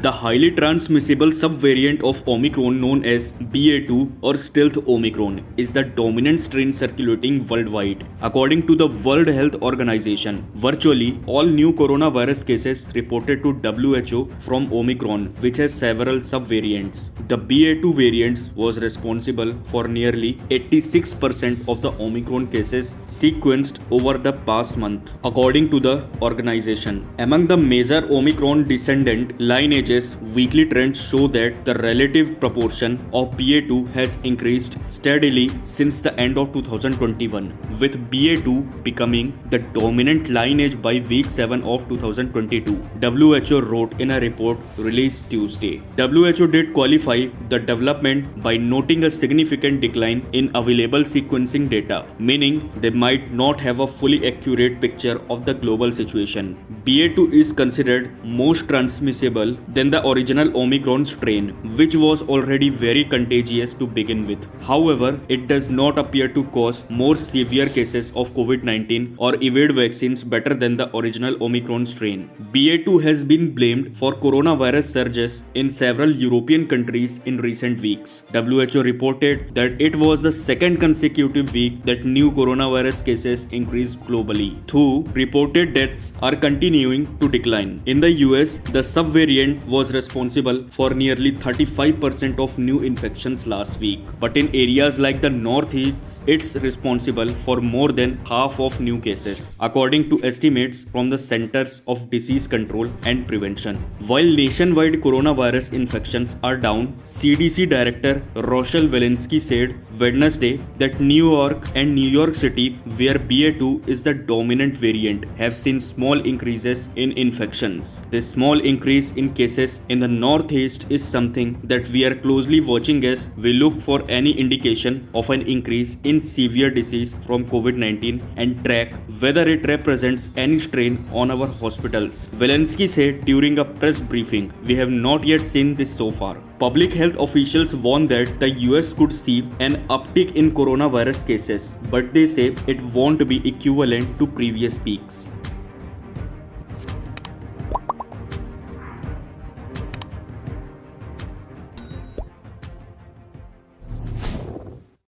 The highly transmissible subvariant of Omicron known as BA2 or stealth Omicron is the dominant strain circulating worldwide. According to the World Health Organization, virtually all new coronavirus cases reported to WHO from Omicron, which has several subvariants. The BA2 variant was responsible for nearly 86% of the Omicron cases sequenced over the past month, according to the organization. Among the major Omicron descendant lineages, weekly trends show that the relative proportion of BA2 has increased steadily since the end of 2021, with BA2 becoming the dominant lineage by week 7 of 2022, WHO wrote in a report released Tuesday. WHO did qualify the development by noting a significant decline in available sequencing data, meaning they might not have a fully accurate picture of the global situation. BA2 is considered most transmissible than the original Omicron strain, which was already very contagious to begin with. However, it does not appear to cause more severe cases of COVID-19 or evade vaccines better than the original Omicron strain. BA2 has been blamed for coronavirus surges in several European countries in recent weeks. WHO reported that it was the second consecutive week that new coronavirus cases increased globally, though reported deaths are continuing to decline. In the US, the subvariant was responsible for nearly 35% of new infections last week, but in areas like the Northeast, it's responsible for more than half of new cases, according to estimates from the Centers of Disease Control and Prevention. While nationwide coronavirus infections are down, CDC Director Rochelle Walensky said Wednesday that New York and New York City, where BA2 is the dominant variant, have seen small increases in infections. This small increase in cases in the Northeast is something that we are closely watching as we look for any indication of an increase in severe disease from COVID-19 and track whether it represents any strain on our hospitals. Walensky said during a press briefing, "We have not yet seen this so far." Public health officials warn that the US could see an uptick in coronavirus cases, but they say it won't be equivalent to previous peaks.